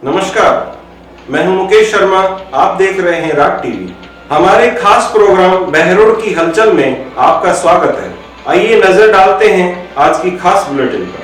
नमस्कार, मैं हूं मुकेश शर्मा। आप देख रहे हैं राग टीवी। हमारे खास प्रोग्राम बहरोड की हलचल में आपका स्वागत है। आइए नजर डालते हैं आज की खास बुलेटिन पर।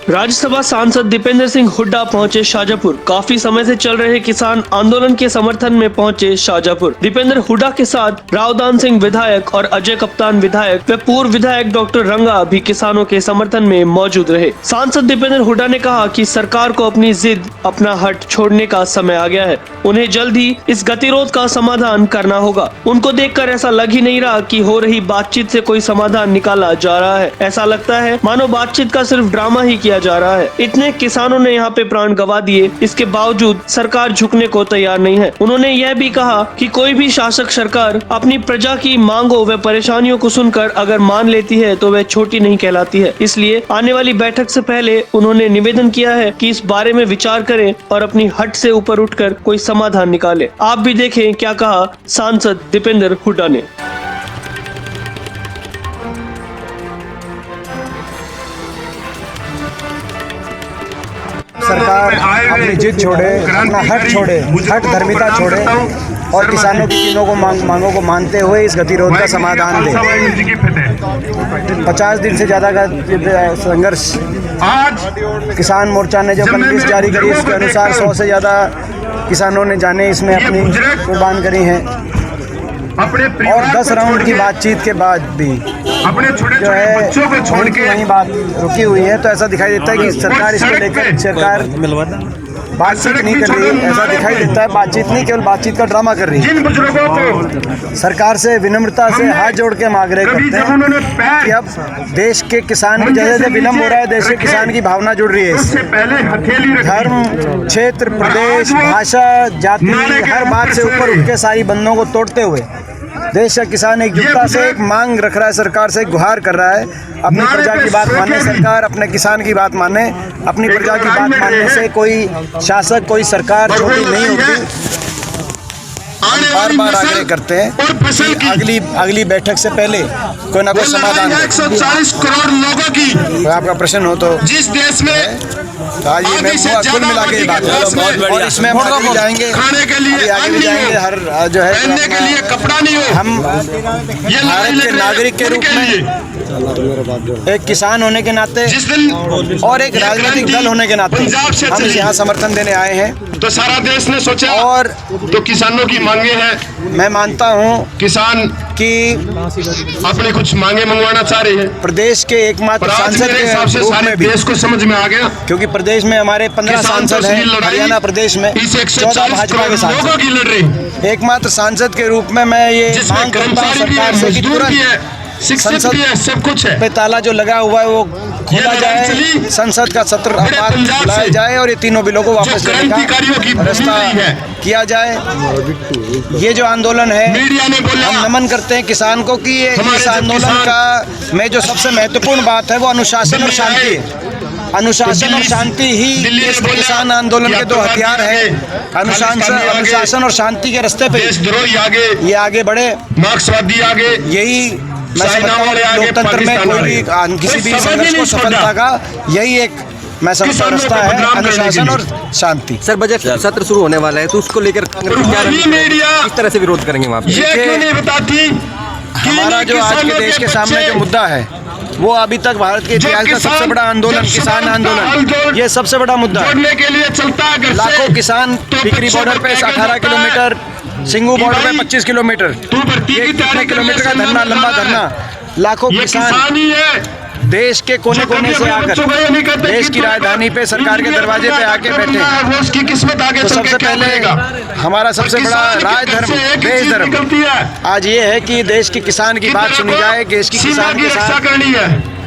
राज्यसभा सांसद दीपेंद्र सिंह हुड्डा पहुंचे शाजापुर। काफी समय से चल रहे किसान आंदोलन के समर्थन में पहुंचे शाजापुर। दीपेंद्र हुड्डा के साथ रावदान सिंह विधायक और अजय कप्तान विधायक व पूर्व विधायक डॉक्टर रंगा भी किसानों के समर्थन में मौजूद रहे। सांसद दीपेंद्र हुड्डा ने कहा कि सरकार को अपनी जिद, अपना हट छोड़ने का समय आ गया है। उन्हें जल्द ही इस गतिरोध का समाधान करना होगा। उनको देखकर ऐसा लग ही नहीं रहा कि हो रही बातचीत से कोई समाधान निकाला जा रहा है। ऐसा लगता है मानो बातचीत का सिर्फ ड्रामा ही किया जा रहा है। इतने किसानों ने यहाँ पे प्राण गंवा दिए, इसके बावजूद सरकार झुकने को तैयार नहीं है। उन्होंने यह भी कहा कि कोई भी शासक सरकार अपनी प्रजा की मांगों व परेशानियों को सुनकर अगर मान लेती है तो वह छोटी नहीं कहलाती है। इसलिए आने वाली बैठक से पहले उन्होंने निवेदन किया है कि इस बारे में विचार करें और अपनी हट से ऊपर उठकर कोई समाधान निकाले। आप भी देखें क्या कहा सांसद दीपेंद्र हुड्डा ने। सरकार अपनी जिद छोड़े, अपना हट छोड़े, हट धर्मिता छोड़े और किसानों की तीनों को मांगों को मानते हुए इस गतिरोध का समाधान दे। 50 दिन से ज़्यादा का संघर्ष किसान मोर्चा ने जो कन्विंस जारी करी, उसके अनुसार 100 से ज़्यादा किसानों ने जाने इसमें अपनी कुर्बान करी हैं। और 10 राउंड की बातचीत के बाद भी जो है वहीं बात रुकी हुई है। तो ऐसा दिखाई देता है कि सरकार इसको लेकर बातचीत नहीं कर रही है। ऐसा दिखाई देता है बातचीत नहीं, केवल बातचीत का ड्रामा कर रही है। सरकार से विनम्रता से हाथ जोड़ के हम आग्रह करते हैं कि अब देश के किसान, जैसे विलम्ब हो रहा है, देश के किसान की भावना जुड़ रही है इससे। धर्म, क्षेत्र, प्रदेश, भाषा, जाति, हर बात से ऊपर उठ के सारी बंधनों को तोड़ते हुए देश का किसान एकजुटता से एक मांग रख रहा है, सरकार से गुहार कर रहा है अपनी प्रजा की बात माने। सरकार अपने किसान की बात माने। अपनी प्रजा की बात मानने से कोई शासक, कोई सरकार छोटी नहीं होती। हम बार बार आग्रह करते हैं कि अगली बैठक से पहले कोई ना कोई समाधान। 140 करोड़ लोगों की तो आपका प्रश्न हो तो जिस देश में आज ये मैं कुल मिला के बात है और इसमें हम आगे भी जाएंगे, खाने के लिए आगे भी जाएंगे। हर जो है पहनने के लिए कपड़ा नहीं हो, हम भारत के नागरिक के रूप में, एक किसान होने के नाते और एक राजनीतिक दल होने के नाते हम यहाँ समर्थन देने आए हैं। तो सारा देश ने सोचा और तो किसानों की मांगे हैं। मैं मानता हूँ किसान कि अपनी कुछ मांगे मंगवाना चाह रहे हैं प्रदेश के एकमात्र सांसद मेरे हिसाब से के रूप सारे में भी, देश को समझ में आ गया, क्योंकि प्रदेश में हमारे 15 सांसद हैं। हरियाणा प्रदेश में 14 भाजपा के लोगों की लड़ रही सांसद। एकमात्र सांसद के रूप में मैं ये मांग करता हूँ सरकार से कि तुरंत शिक्षक भी है, सब कुछ है, पे ताला जो लगा हुआ है वो खोला जाए, संसद का सत्र बुलाया जाए और ये तीनों बिलों को वापस लेने का रास्ता किया जाए। ये जो आंदोलन है, हम नमन करते हैं किसान को कि ये इस आंदोलन का में जो सबसे महत्वपूर्ण बात है वो अनुशासन और शांति है। अनुशासन और शांति ही इस किसान आंदोलन के दो हथियार हैं। अनुशासन और शांति के रास्ते पे ये आगे बढ़े, मार्क्सवादी आगे, यही मैं समझता हूँ लोकतंत्र में कोई भी किसी भी संघर्ष को सफलता का यही एक मैं समझता रास्ता है, अनुशासन और शांति। सर, बजट सत्र शुरू होने वाला है तो उसको लेकर किस तरह से विरोध करेंगे वहाँ पे? हमारा जो आज के देश के सामने जो मुद्दा है वो अभी तक भारत के इतिहास का सबसे बड़ा आंदोलन, किसान आंदोलन, ये सबसे बड़ा मुद्दा है। लाखों किसान टिकरी बॉर्डर पे 18 किलोमीटर, सिंगू बॉर्डर पे 25 किलोमीटर, ये कितने किलोमीटर का धरना, लंबा धरना, लाखों किसान देश के कोने कोने से आकर देश की राजधानी पे, सरकार के दरवाजे पे आके बैठे। तो सबसे पहले हमारा सबसे बड़ा राजधर्म, देश धर्म आज ये है कि देश के किसान की बात सुनी जाए, देश की किसान के साथ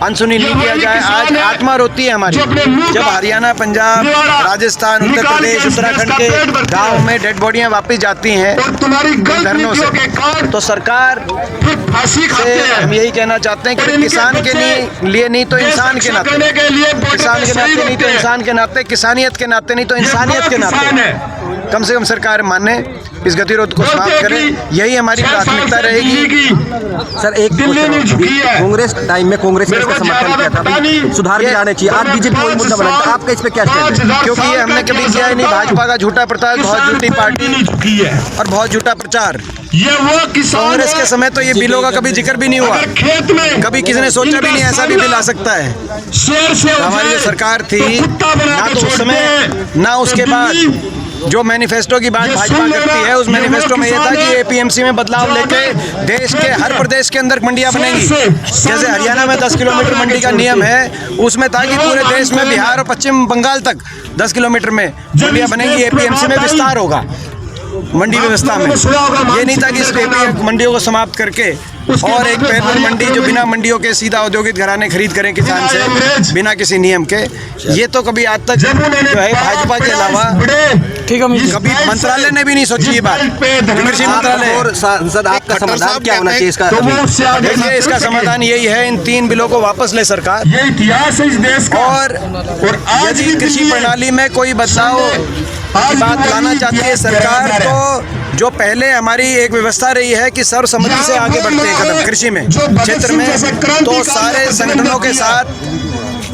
अनसुनी नहीं किया जाए। आज आत्मा रोती है हमारी जब हरियाणा, पंजाब, राजस्थान, उत्तर प्रदेश, उत्तराखंड के गांव में डेड बॉडियां वापस जाती हैं धरनों से। तो सरकार से हम यही कहना चाहते हैं कि किसान के लिए नहीं तो इंसान के नाते, किसान के नाते नहीं तो इंसान के नाते, किसानियत के नाते नहीं तो इंसानियत के नाते कम से कम सरकार माने, इस गतिरोध को समाप्त करे, यही हमारी प्राथमिकता रहेगी। सर एक कांग्रेस टाइम में कांग्रेस ने इसका समर्थन किया था, सुधार भी आने चाहिए। आज बीजेपी वही मुद्दा बना, आपका इस पे क्या स्टैंड है? क्योंकि ये हमने कभी किया ही नहीं। भाजपा का झूठा प्रचार, बहुत झूठी पार्टी और बहुत झूठा प्रचार। ये वो किसान कांग्रेस के समय तो ये बिलों का कभी जिक्र भी नहीं हुआ, खेत में कभी किसी ने सोचा भी नहीं ऐसा भी बिल आ सकता है। शेर से हमारी जो सरकार थी, ना तो उस समय ना उसके बाद जो मैनिफेस्टो की बात भाजपा करती है, उस मैनिफेस्टो में ये था कि एपीएमसी में बदलाव लेके देश के हर प्रदेश के अंदर मंडियां बनेंगी। जैसे हरियाणा में 10 किलोमीटर मंडी का नियम है, उसमें था कि पूरे देश में बिहार और पश्चिम बंगाल तक 10 किलोमीटर में मंडियां बनेंगी। एपीएमसी में विस्तार होगा मंडी व्यवस्था में। ये नहीं था कि इस मंडियों को समाप्त करके और एक पैदल मंडी जो बिना मंडियों के सीधा औद्योगिक घराने खरीद करें किसान से बिना किसी नियम के। ये तो कभी आज तक जो है भाजपा के अलावा कभी मंत्रालय ने भी नहीं सोची ये बात। कृषि मंत्रालय और सांसद आपका समाधान क्या होना चाहिए इसका? देखिए, इसका समाधान यही है, इन 3 बिलों को वापस ले सरकार। ये इतिहास है इस देश का। और यदि कृषि प्रणाली में कोई बदलाव की बात लाना चाहती है सरकार, तो जो पहले हमारी एक व्यवस्था रही है कि सर्वसम्मति से आगे बढ़ते हैं कदम कृषि में क्षेत्र में, तो सारे संगठनों के साथ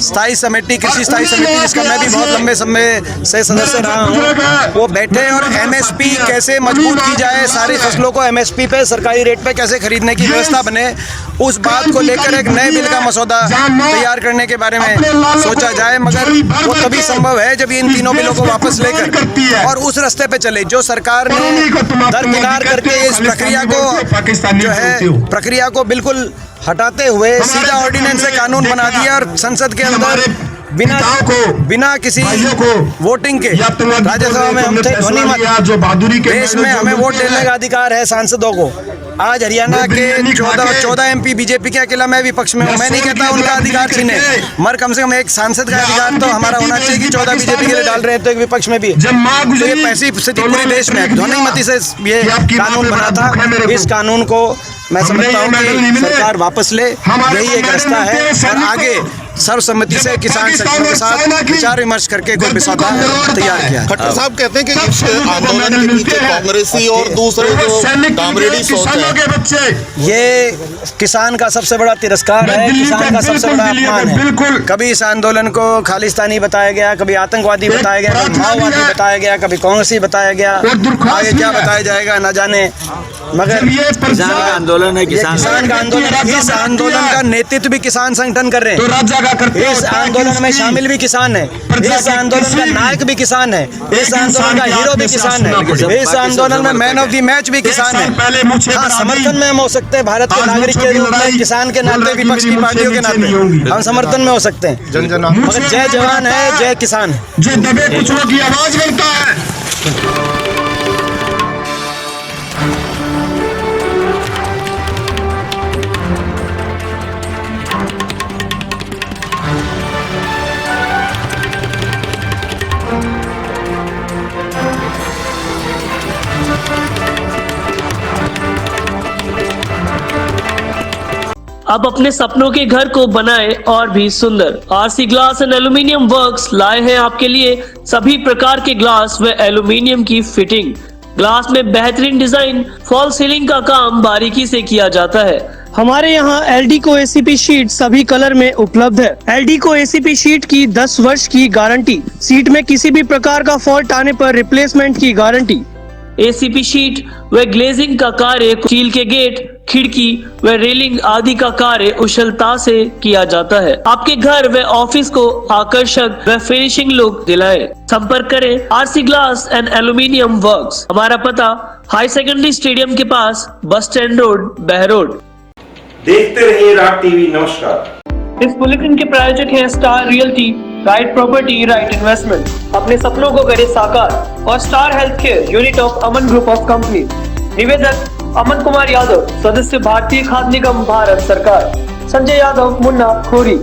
स्थायी समिति, कृषि स्थायी समिति, जिसका मैं भी बहुत लंबे समय से सदस्य रहा हूँ, वो बैठे और एमएसपी कैसे मजबूत की जाए, सारी फसलों को एमएसपी पे सरकारी रेट पे कैसे खरीदने की व्यवस्था बने, उस बात को लेकर एक नए बिल का मसौदा तैयार करने के बारे में सोचा जाए। मगर वो तभी संभव है जब इन तीनों बिलों को वापस लेकर और उस रास्ते पे चले जो सरकार ने दरकिनार करके इस प्रक्रिया को जो है प्रक्रिया को बिल्कुल हटाते हुए सीधा ऑर्डिनेंस से कानून बना दिया और संसद के अंदर बिना किसी वोटिंग के राज्यसभा में हम थे ध्वनि मत। देश में हमें वोट देने का अधिकार है सांसदों को। आज हरियाणा के 14 एमपी बीजेपी के, अकेला मैं विपक्ष में हूँ। मैं नहीं कहता उनका अधिकार छीने, मगर कम से कम एक सांसद का अधिकार तो हमारा होना चाहिए कि 14 बीजेपी के लिए डाल रहे हैं तो एक विपक्ष में भी। तो ये ऐसी स्थिति पूरे देश में ध्वनिमति से ये कानून बना था। इस कानून को मैं समझता हूँ कि सरकार वापस ले, यही एक रास्ता है। और आगे सर्वसम्मति से किसान संगठनों के साथ विचार विमर्श करके कोई मसौदा तैयार किया। खट्टर साहब कहते हैं कि इस आंदोलन के पीछे कांग्रेसी और दूसरे जो कामरेडी सोच है, ये किसान का सबसे बड़ा तिरस्कार है, किसान का सबसे बड़ा अपमान है। कभी इस आंदोलन को खालिस्तानी बताया गया, कभी आतंकवादी बताया गया, कभी माओवादी बताया गया, कभी कांग्रेसी बताया गया, आगे क्या बताया जाएगा न जाने। मगर किसान का आंदोलन है, किसान का आंदोलन, इस आंदोलन का नेतृत्व भी किसान संगठन कर रहे हैं। इस आंदोलन में शामिल भी किसान है, इस आंदोलन का नायक भी किसान है, इस आंदोलन का हीरो भी किसान है, इस आंदोलन में मैन ऑफ द मैच भी किसान है। हाँ, समर्थन में हम हो सकते हैं भारत के नागरिक के रूप में, किसान के नाते, विपक्ष की पार्टियों के नाते हम समर्थन में हो सकते हैं, मगर जय जवान है, जय किसान है। जो दबे कुचलों की आवाज बनता है। अब अपने सपनों के घर को बनाए और भी सुंदर। RC glass and aluminium works लाए हैं आपके लिए सभी प्रकार के ग्लास व एल्यूमिनियम की फिटिंग। ग्लास में बेहतरीन डिजाइन, फॉल सीलिंग का काम बारीकी से किया जाता है। हमारे यहाँ एलडीको एसीपी शीट सभी कलर में उपलब्ध है। एलडीको एसीपी शीट की 10 वर्ष की गारंटी, सीट में किसी भी प्रकार का फॉल्ट आने पर रिप्लेसमेंट की गारंटी। एसीपी शीट व ग्लेजिंग का कार्य, स्टील के गेट, खिड़की व रेलिंग आदि का कार्य कुशलता से किया जाता है। आपके घर व ऑफिस को आकर्षक व फिनिशिंग लुक दिलाएं। संपर्क करें RC glass and aluminium works. हमारा पता हाई सेकेंडरी स्टेडियम के पास, बस स्टैंड रोड, बहरोड। देखते रहिए राग टीवी। नमस्कार। इस बुलेटिन के प्रायोजक हैं star realty, right property, right investment. अपने सपनों को करें साकार। और star health care, unit of Aman group of company. निवेदक अमन कुमार यादव, सदस्य भारतीय खाद्य निगम, भारत सरकार। संजय यादव, मुन्ना खोरी।